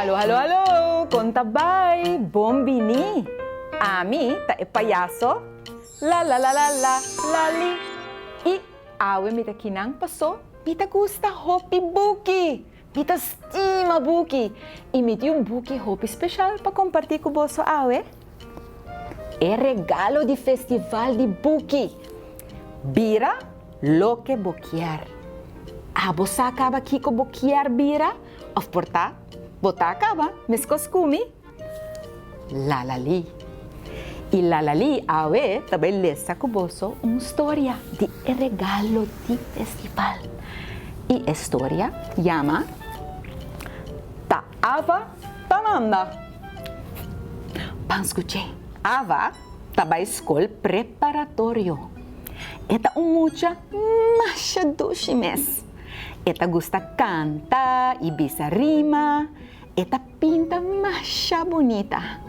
Halo, halo, halo! Kontabay! Bombini! Ami, ta e payaso? La la la la la, lali! I awe mita kinang paso, mita gusta hopi buki! Mita stima buki! I mita yung buki hopi special pa compartir com boso awe? É regalo de festival de buki! Bira, lo que boquear! Abo sa acaba kiko boquear bira? Of porta? Bota acaba, mes costume. Lalali. E lalali, awe, também lesa kuboso história de regalo de festival. E a história chama Ta Ava Tamanda. Panskuche, Ava taba escola preparatório. Eta mucha mashadushi mes. Eta gusta canta e bisa rima. Eta pinta masha bonita.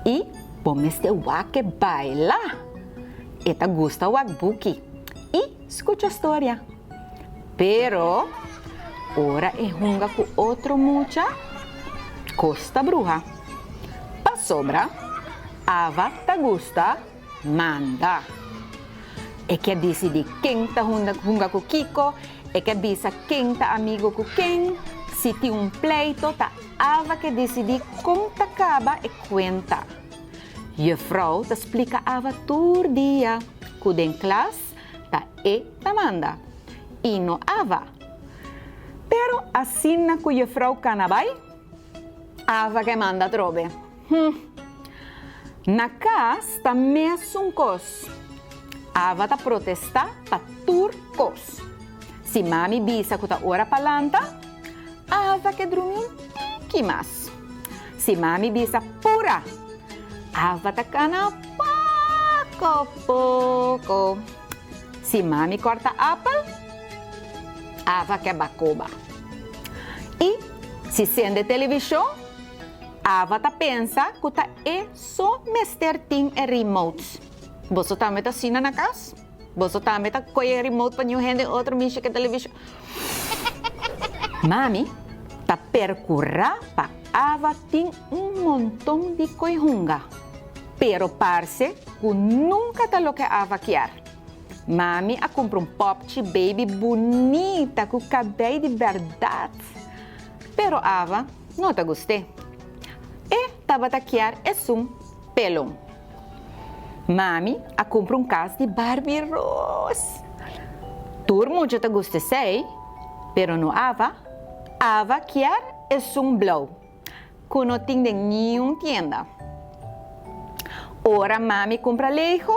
E pomeste wake baila. Eta gusta wak buki. E escucha a história. Pero, ora é hunga com outro mucha Costa Bruja. Pa sobra, Ava ta gusta manda. É que decide quem ta hunga com Kiko. É que avisa quem tá amigo com quem. Se tem pleito, tá Ava que decide como tá acaba e conta. E a Frau te explica Ava todo dia. Quando em classe, tá tá manda. E no Ava. Pero assim na que a Frau canabai, Ava que manda trobe. Na casa, tá mesmo cos. Ava tá protestar para turcos. Se mami bisa que tá ora palanta, Ava que dorme que mais. Se mami bisa pura, Ava tá cana pouco. Se mami corta apple, Ava que bacoba. E se sende televisão, Ava tá pensa que tá só mester ting e remote. Você também tá assim na casa? Você também tá com o remote para nenhum rende outro micha que televisão. Mami, tá percurra para Ava tem montão de coihunga. Pero parece que nunca tá lo que Ava quer. Mami a compra popchi baby bonita com cabelo de verdade. Pero Ava não tá gostei. E tava tá quer pelão. Mami a compra caso de Barbie Rose. Turmo já te gosta sei, pero no Ava quer blow. Que não tem de nenhuma tienda. Ora mami compra lejo,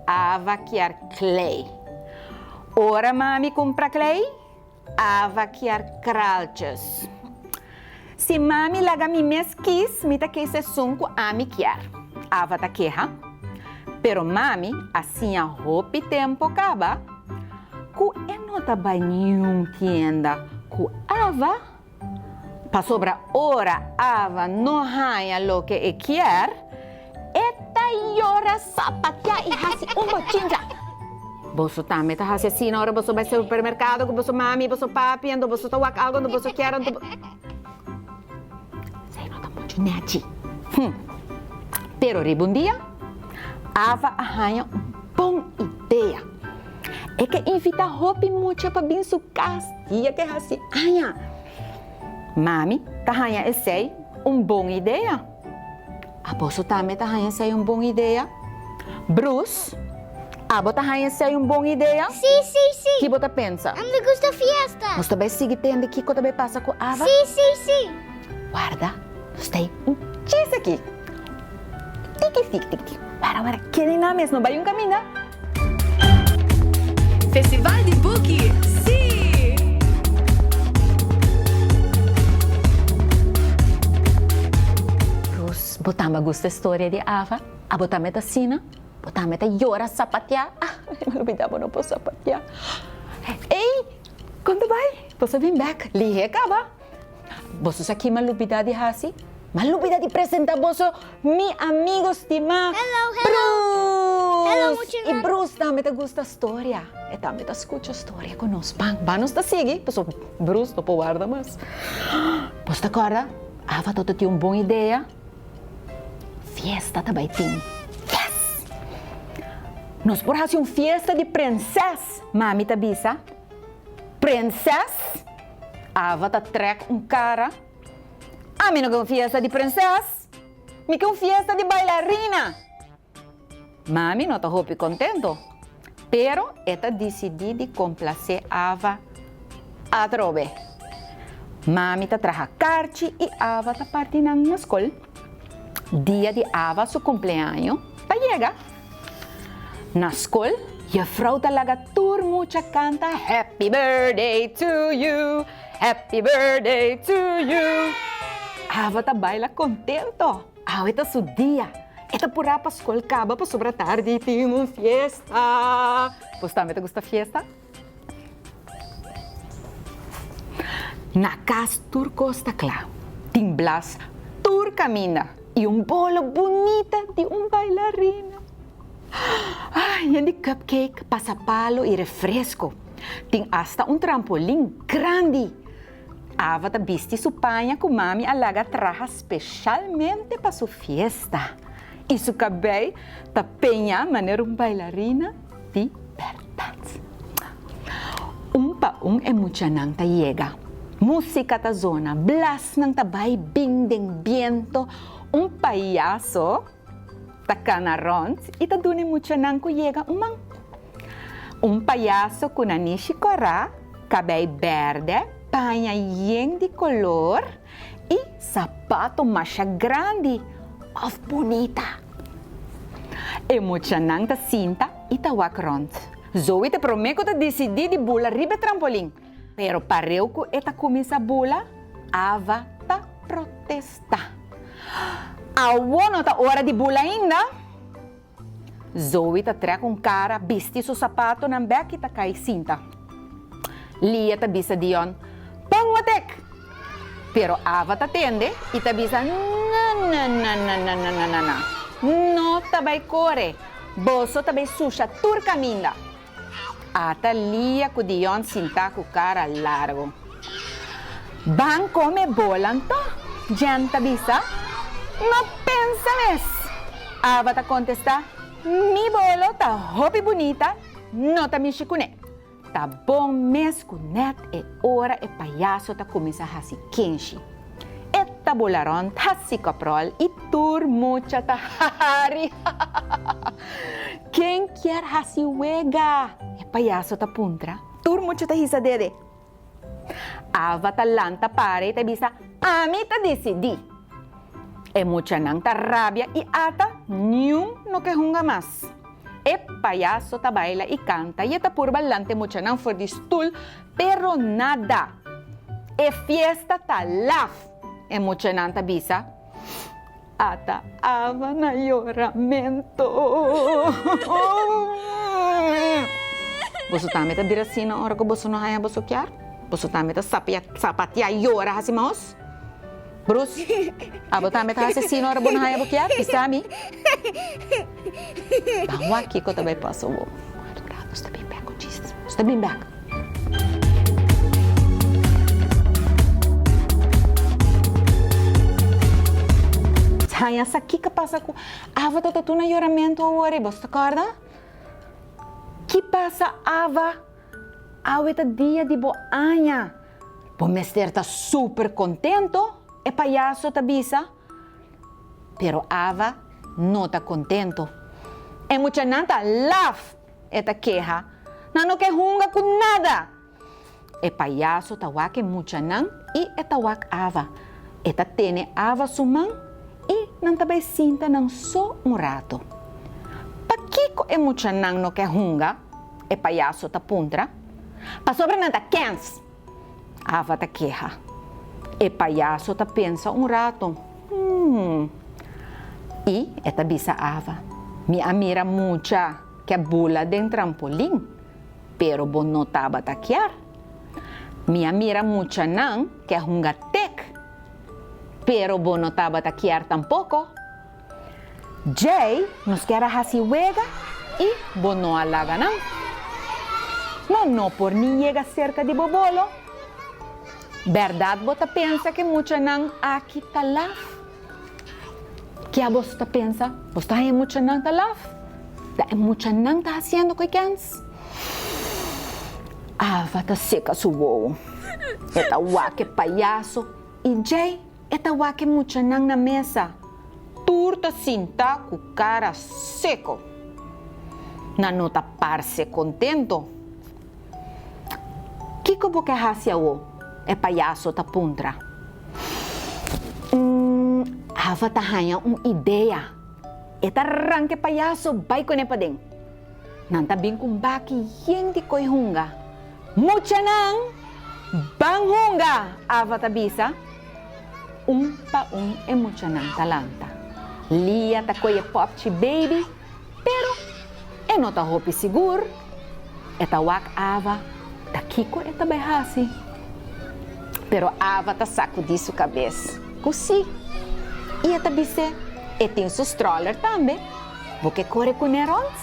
Ava quer clay. Ora mami compra clay, Ava quer kralches. Se mami laga mi mesquis, me tá que esse que ami quer. Ava tá queja. Pero mami, assim a roupa tempo acaba, que não tá nenhuma tienda, que Ava, para sobra hora Ava não ganha lo que quer, eta llora sapatear e hasi bochinja. Você também tá assim na hora você vai ao supermercado, que você mami, você papi, ando você tá algo, ando você quer, ando. Sei não tá muito neti. Pero um dia Ava arranha boa ideia. É que invita roupa muito para vir sua casa. Dia que assim, arranha. Mami, tá arranha essa boa ideia. A você também tá arranha essa boa ideia. Bruce, a você tá arranha essa boa ideia. Sí. Que você pensa? A mí me gusta fiesta. Nós também sigue tendo que também passa com Ava. Sí. Guarda, nós tem cheese aqui. Tic. Para, que nem na mesma, vai caminho. Festival de Buki, sim! Rus, botamos gosta história de Ava, a botamos da sina, botamos da llora sapatear. Me olvidava, não posso sapatear. Ei, quando vai? Você vem back, lihe acaba. Você aqui malubida de hasi? Malubida de apresentar você, mi amigo estimado. Hello, Bruce! E Bruce também te gusta a história. E também te escuta a história conosco. Vamos te seguir, Bruce não pode guardar mais. Você te acorda? Ava toto tinha uma boa ideia. Fiesta também tem. Yes! Nós por fazer uma fiesta de princesa. Mami tá bisa? Princesa? Ava tá trek um cara. A mim não quer fiesta de princesa. Me quer fiesta de bailarina. Mami não tá roupa contento. Pero ela decidiu de complacer Ava a trobe. Mami tá traja carne e Ava tá partindo na escola. Dia de Ava, seu cumpleaños, tá chega. Na escola, a frau tá laga turmucha canta Happy birthday to you, happy birthday to you. Ava tá baila contento. Ava tá su dia. Eta pura pa escola acaba pa sobra tarde e tem uma fiesta. Pois também te gusta fiesta? Na casa turco está claro. Tem blas turcamina e bolo bonita de bailarina. Ai, e de cupcake, pasapalo e refresco. Tem hasta trampolim grande. Ava tá viste su panha com mami alaga traja especialmente para sua fiesta. E su cabelo tá penha maneira bailarina de verdade. Pa emuchanang ta yega. Música ta zona, blas nang tabay bingdeng viento, payaso ta canarons e ta dune emuchanang ko yega umang. Payaso com anishi cora, cabelo verde, panha yen de color e sapato macha grande. Of bonita. Emuchanang ta cinta e ta wakront. Zoe te prometo te decidi de bula ribe trampolim. Pero pareu que eta começa a bula, Ava ta protesta. Awono ta hora de bula ainda? Zoe ta trek cara, vesti su sapato na bek e ta cai cinta. Lia ta bisa dion, pangwatek! Pero Ava ta tende e ta bisa, na. No tabay core. Boso tabay susha turcaminda. Ata lia ku dion sinta ku cara largo. Bang come bolanto. Janta bisa? No pensa mes. Ava ta contesta. Mi bolo ta hopi bonita. No ta mi shikune. Ta bom mes kunet e ora e payaso ta começa a hasi kenshi. Eta bolaron ta si kaprol e tur mucha ta hari. Quem quer hasi wega? E payaso ta puntra. Tur mucha ta hisa dede. Ava ta lanta pare ta bisa. Ami ta decidi. E mucha nang ta rabia e ata nium no que hunga mas. E payaso ta baila e canta e ta pur ballante mucha nang for the stool pero nada. E fiesta ta laugh. E mucha nang ta bisa. Ata Ava na lloramento. Boso tame ta birasino ora ko boso no haya boso kyar. Boso tame ta sapatia llora hasimos. Bruce, abo tame ta asesino ora bono haya bokyar, pisami. Bahwa kiko tabay paso mo. Basta been back, oh Jesus. Basta been back. Haya sa kika pasa ko. Ava to na lloramento ore, bosta corda? Que pasa Ava? Awita dia de boanha. O mester tá super contento. E payaso ta bisa. Pero Ava não tá contento. E mucha nanta laugh. Eta queja. Não quer hunga com nada. E payaso ta wake mucha nan e eta wak Ava. Eta tene Ava sumang e não tabay sinta ng so rato. Pakiko e mucha nan no quer hunga. E payaso ta puntra. Pa sobre nanta kens. Ava ta queja. E payaso ta pensa rato. E eta bisa Ava. Mi amira mucha que bula den trampolim. Pero bon no taba takiar. Mi amira mucha nan que hungatek. Pero bon no taba takiar tampoco. Jay nos quer hasi wega e bon no alaga nan. No por ni llega cerca de Bobolo. Verdad bota pensa que mucha nang aki talaf? Kaya vos ta pensa? Vos ta hay mucha nang talaf? Da mucha nang ta haciendo kay kens? Ava ta seca su wow. Eta wake payaso. E Jay, eta wake mucha nang na mesa. Turta sinta com cara seco. Na nota parse contento. Kiko bo que hacia o? É payaso ta puntra. Ava ta hanya ideia. Eta ranke payaso bay ko ne padeng. Nanta bing kumbaki yen di koy hunga. Mucha nang bang hunga. Ava ta bisa. Pa e mucha nang talanta. Lia ta koy popchi baby. Pero e nota hopi sigur. Eta wak ava. Ta kiko eta bay hasi. Pero ava ta sacudi sua cabeça. Così. E eta bise. E tem seu stroller também. Porque corre com nerons.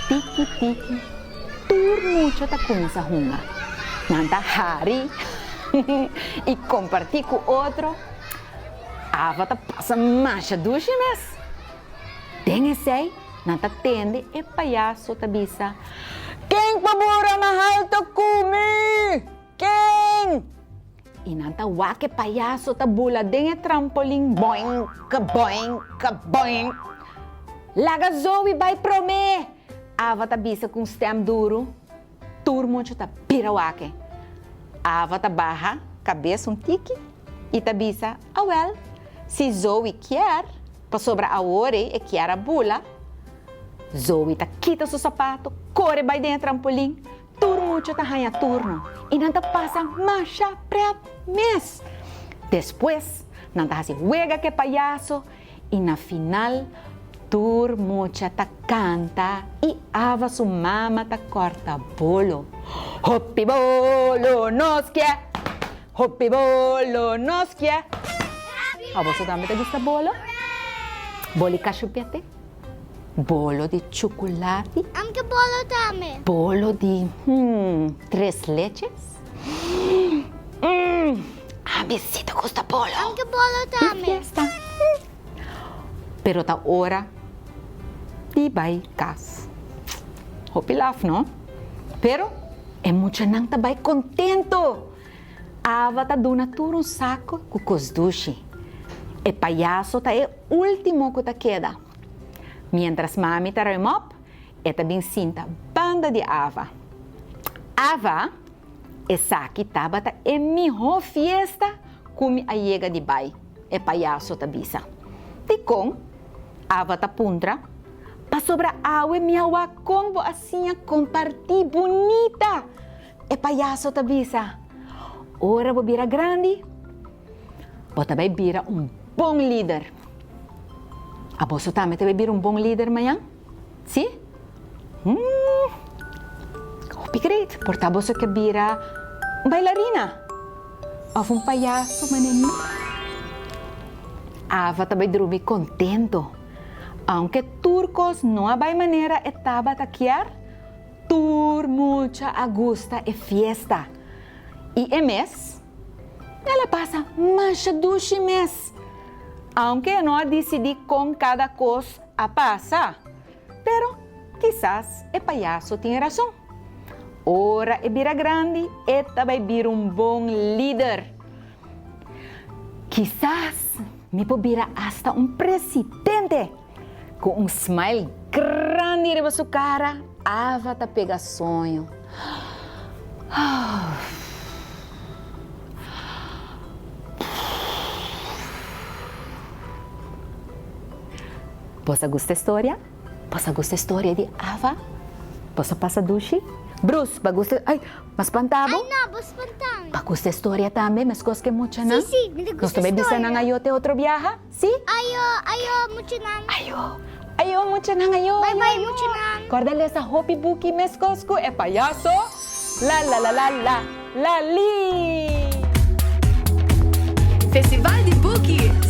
Tiki, tiki. Tur mucho ta começa a hunga. Nanta hari. E compartir com outro. Ava ta passa mancha duche mes. Tem esse aí. Nanta tende e palhaço ta bisa. Quem pabura mahal ta kumi? Quem? E nanta wake palhaço ta bula den e trampolim. Boing, boing, boing. Laga Zoe vai prome. Ava ta bisa com stem duro. Turmo ta pira wake. Ava ta barra, cabeça tique. E ta bisa, well, se Zoe quer, pa sobra a ore e quer a bula. Zoe ta quita seu sapato, corre vai den e trampolim. Turmo ta hanha turno. E nanta passa marcha prep mes. Depois, nanta hasi juega que palhaço. E na final, turmo ta canta. E ava su mama ta corta bolo. Hoppi bolo nos quer. Hoppi bolo nos quer. A você também te gusta bolo? Bolo cachupete? Bolo de chocolate? Anche bolo dame. Bolo de tres leches? A visita gusta bolo. Anche bolo dame. Fiesta. Pero ta hora de vai cas. Hopi laf, no? Pero é mucha nang ta vai contento. Ava ta dona tur saco com cosduche. E palhaço ta é último que ta queda. Mientras mami ta remop, eta bin cinta banda de Ava. Ava, essa aqui tabata é minha fiesta como a chega de bai. É palhaço ta bisa. E com Ava ta puntra, pa sobra awe minha wakon bo assim compartir bonita. É palhaço ta bisa. Ora bo bira grande, bota vai bira bom líder. A você também vai vir bom líder amanhã? Sim? Hope great. Porta você que vira bailarina. Ou palhaço, maneni. Ava também dorme contento. Aunque turcos não há maneira etaba taquear, tur mucha agusta e fiesta. E é mês, ela passa mancha duche mês. Aunque não decidi com cada coisa a passar, pero quizás o palhaço tem razão. Ora é vira grande, eta vai vir bom líder. Quizás me vira hasta presidente com smile grande na sua cara. Ava ta pega sonho. Você gosta da história? Você gosta da história de Ava? Você passa duche? Bruce, bagusta... Ai, mas pantabo? Ai, não, vou espantar. Bagusta da história também, mas coisa que muito, não? Sim, me gusta Nós também bisang na ayote outro viaja? Sim? Ayo, muchinan. Ayo, muito nang ayo. Bye, bye, muchinan. Cordale sa hopi buki mes cosco e payaso. La li. Festival de Book